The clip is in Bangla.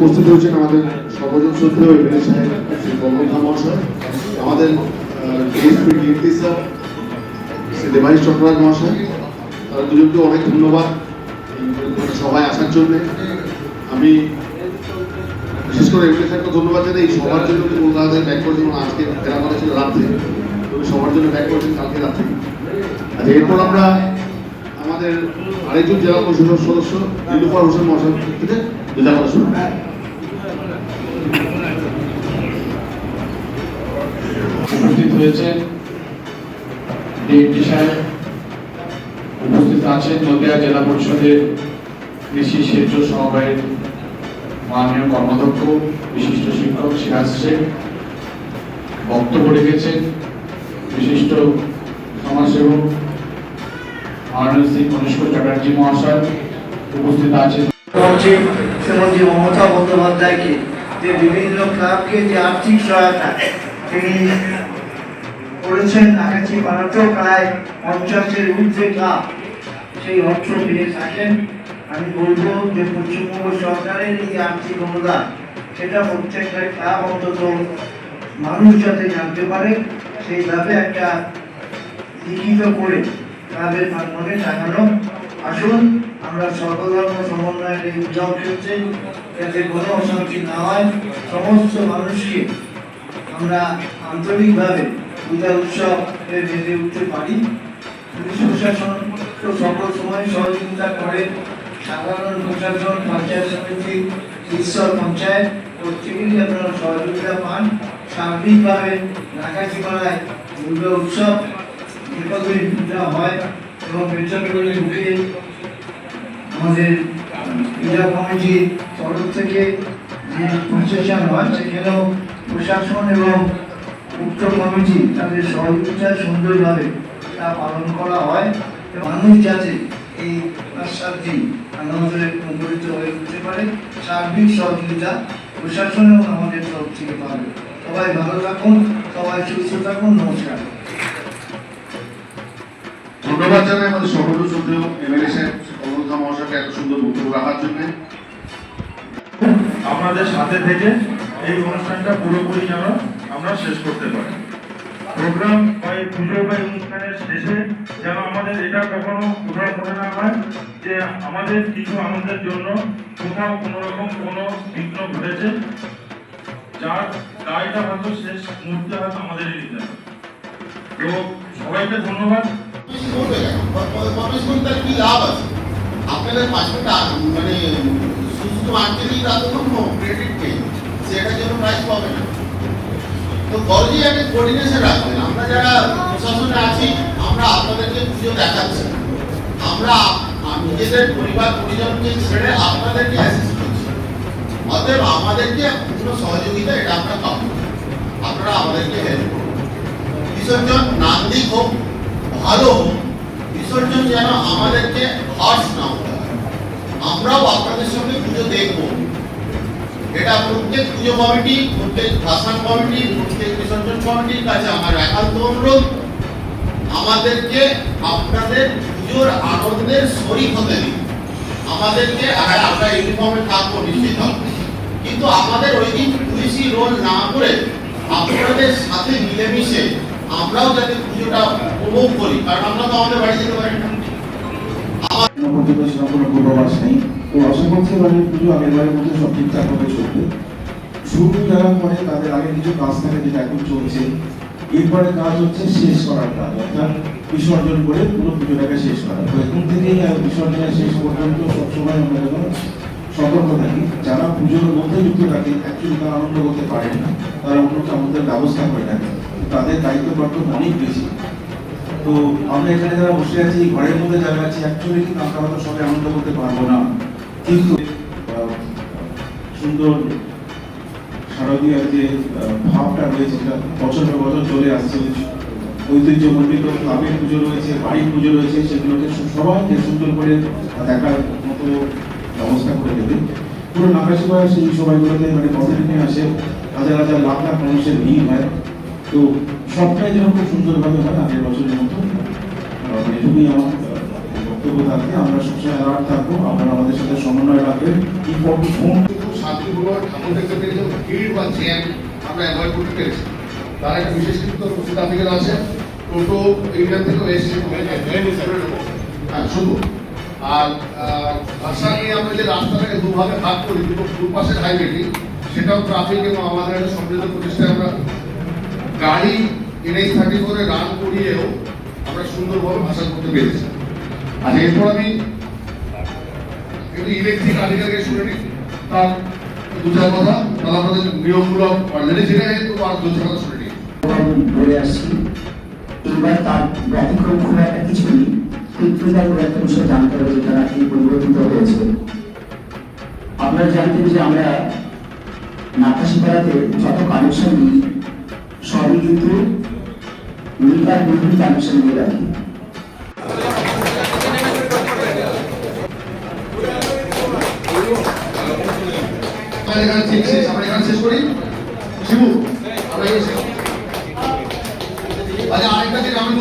উপস্থিত হয়েছেন আমাদের সর্বজন শ্রদ্ধেয় এমএলএ সাহেব শ্রী কমল খান মহাশয়, আমাদের DSP DMP sir Shri Debashis Chattoraj মহাশয়, তারা দুজনকে অনেক ধন্যবাদ সবাই আসার জন্য। আমি বিশেষ করে এমএলএ সাহেবকে ধন্যবাদ জানাই এই সবার জন্য কলকাতা থেকে ব্যাক করেছেন, আজকে ফেরা কথা ছিল রাত্রে, তবে সবার জন্য ব্যাক করেছেন কালকে রাত্রে। আচ্ছা, এরপর আমরা আমাদের আরেকজন জেলা পরিষদের সদস্য নীলুফার হোসেন মহাশয় থেকে জেলা কথা শুনব। উপস্থিত হয়েছেন ডিএমপি সাহেব, উপস্থিত আছেন নদিয়া জেলা পরিষদের কৃষি সেচ সমবায়ের মাননীয় কর্মাধ্যক্ষ বিশিষ্ট শিক্ষক সিরাজ শেখ, বক্তব্য রেখেছেন বিশিষ্ট সমাজসেবক আনন্দ সিং কনিষ্ঠ চ্যাটার্জি মহাশয়, উপস্থিত আছেন শ্রীমতী মমতা বন্দ্যোপাধ্যায়কে যে বিভিন্ন ক্লাবকে যে আর্থিক সহায়তা তিনি করেছেন, আগাছি পাড়াতেও প্রায় 50-এর ঊর্ধ্বে ক্লাব সেই অর্থ পেয়ে থাকেন। আমি বলবো যে পশ্চিমবঙ্গ সরকারের এই আর্থিক অনুদান সেটা প্রত্যেকটা ক্লাব অন্তত মানুষ যাতে জানতে পারে সেইভাবে একটা লিখিত করে ক্লাবের মাধ্যমে জানানো। আসুন আমরা সর্বধর্ম সমন্বয়ের এই উদ্যোগ ক্ষেত্রে যাতে কোনো অশান্তি না হয়, সমস্ত মানুষকে আমরা আন্তরিকভাবে পূজা উৎসবে মেতে উঠতে পারি। পুলিশ প্রশাসন তো সকল সময় সহযোগিতা করে, সাধারণ প্রশাসন, পঞ্চায়েত সমিতি, ঈশ্বর পঞ্চায়েত প্রত্যেকেরই আপনারা সহযোগিতা পান। সার্বিকভাবে ঢাকাচিপাড়ায় দুর্গা উৎসব দীর্ঘদিন পূজা হয় এবং বেচনগুলি ঢুকে আমাদের পূজা কমিটির তরফ থেকে যে প্রসেশন হয় সেখানেও প্রশাসন এবং উক্ত কমিটি তাদের সহযোগিতায় সুন্দরভাবে তা পালন করা হয়। মানুষ যাতে এই 5-7 দিন আনন্দে মুখরিত হয়ে উঠতে পারে, সার্বিক সহযোগিতা প্রশাসনেও আমাদের তরফ থেকে পাবে। সবাই ভালো থাকুন, সবাই সুস্থ থাকুন। নমস্কার। ধন্যবাদ জানাই আমাদের সর্বজন শ্রদ্ধেয় এমএলএ সাহেব কমল খান মহাশয়কে এত সুন্দর বক্তব্য রাখার জন্য। আপনাদের সাথে থেকে এই অনুষ্ঠানটা পুরোপুরি যেন আমরা শেষ করতে পারি। প্রোগ্রাম বা এই পুজো বা অনুষ্ঠানের শেষে যেন আমাদের এটা কখনো কোথাও মনে না হয় যে আমাদের কিছু আনন্দের জন্য কোথাও কোনো রকম কোনো বিঘ্ন ঘটেছে, যার দায়টা হয়তো শেষ মুহূর্তে হয়তো আমাদেরই নিতে হবে। তো সবাইকে ধন্যবাদ। কি লাভ আছে আপনাদের পাঁচটা মানে সুস্থ আঞ্চলিক ক্রেডিট পেয়ে সেটার জন্য প্রাইজ পাবে না। তো দলই একটা কোঅর্ডিনেশন রাখবেন। আমরা যারা প্রশাসনে আছি আমরা আপনাদেরকে পুজো দেখাচ্ছি, আমরা নিজেদের পরিবার পরিজনকে ছেড়ে আপনাদেরকে অ্যাসিস্ট করছি। অতএব আমাদেরকে পূর্ণ সহযোগিতা এটা আমরা পাবো, আপনারা আমাদেরকে হেল্প করুন। বিসর্জন নান্দিক হোক, ভালো হোক, বিসর্জন যেন আমাদেরকে হার্স না হতে হয়। আমরাও আপনাদের সঙ্গে পুজো দেখবো, এটা প্রত্যেক পুজো কমিটি, প্রত্যেক ভাসান কমিটি, প্রত্যেক বিসর্জন কমিটির কাছে আমার একান্ত অনুরোধ, আমাদেরকে আপনাদের পুজোর আনন্দের শরীক হতে দিন। আমাদেরকে আমরা ইউনিফর্মে থাকবো, নিশ্চিত থাকবো, কিন্তু আমাদের ওই দিন পুলিশি রোল না করে আপনাদের সাথে মিলেমিশে আমরাও যাতে পুজোটা উপভোগ করি, কারণ আমরা তো আমাদের বাড়ি যেতে পারি না। কোনো পূর্বাভাস নেই। তো আশা করছি এবারের পুজো আগেরবারের মধ্যে সব ঠিকঠাক ভাবে চলবে। শুরু যারা করে তাদের আগে কিছু কাজ থাকে যেটা এখন চলছে, এরপরে কাজ হচ্ছে শেষ করার কাজ, অর্থাৎ বিসর্জন করে পুরো পুজোটাকে শেষ করা। তো এখন থেকেই বিসর্জনের শেষ পর্যন্ত সবসময় আমরা যখন সতর্ক থাকি, যারা পুজোর মধ্যে যুক্ত থাকে অ্যাকচুয়ালি তারা আনন্দ করতে পারেন না, তারা অন্য আমাদের ব্যবস্থা করে থাকে, তাদের দায়িত্ব কর্তব্য অনেক বেশি। তো আমরা এখানে যারা বসে আছি ঘরের মধ্যে যারা আছি অ্যাকচুয়ালি কিন্তু আমরা হয়তো সবাই আনন্দ করতে পারবো না, কিন্তু সুন্দর শারদীয়ার যে ভাবটা রয়েছে সেটা বছর পর বছর চলে আসছে। ঐতিহ্যমণ্ডিত ক্লাবের পুজো রয়েছে, বাড়ির পুজো রয়েছে, সেগুলোকে সবাইকে সুন্দর করে দেখার মতো ব্যবস্থা করে দেবে। পুরো নাকাশিপাড়া সেই সময়গুলোতে মানে পজিটিভ নিয়ে আসে, হাজার হাজার লাখ লাখ মানুষের ভিড় হয়। তো সবটাই যেন খুব সুন্দরভাবে হয় আগের বছরের মতো, এটুকুই আমার বক্তব্য থাকবে। আমরা সবসময় অ্যালার্ট থাকবো, আপনারা আমাদের সাথে সমন্বয় রাখবেন। শান্তিপূর্ণ মন্দিরগুলো ঠাকুর দেখতে পেরেছি, ভিড় বা জ্যাম আমরা অ্যাভয়েড করতে পেরেছি। তার একটা বিশেষ কিন্তু প্রতিষ্ঠা আছে, টোটো ইন্ডিয়ান থেকেও এসেছে, হ্যাঁ শুধু। আর ভাষা নিয়ে আমরা যে রাস্তাটাকে দুভাগে ভাগ করি, দুপাশের হাইওয়েটি, সেটাও ট্রাফিক এবং আমাদের একটা সমৃদ্ধ প্রতিষ্ঠায় আমরা গাড়ি NH-30 করে রান করিয়েও আমরা সুন্দরভাবে ভাষা করতে পেরেছি। আর এরপর আমি একটু ইলেকট্রিক আধিকারিকের শুনে নিই, তার দু চার কথা, তাহলে আমাদের নিয়মগুলো অলরেডি জেনে গেছে, তো আর দু চার কথা শুনে নিই। বলে আসছি, এবার তার ব্যতিক্রম খুব একটা কিছু নেই। পিতৃতার করে একটা বিষয় জানতে হবে যেটা নাকি পরিবর্তিত হয়েছে। আপনারা জানতেন যে আমরা নাকাশিপাড়াতে যত কানেকশন নিই সবই কিন্তু মিটার বিভিন্ন কানেকশন নিয়ে রাখি। আমরা এখানে ঠিক শেষ, আমরা এখানে শেষ করি। শিবু, আমরা আরেকটা দিন আমি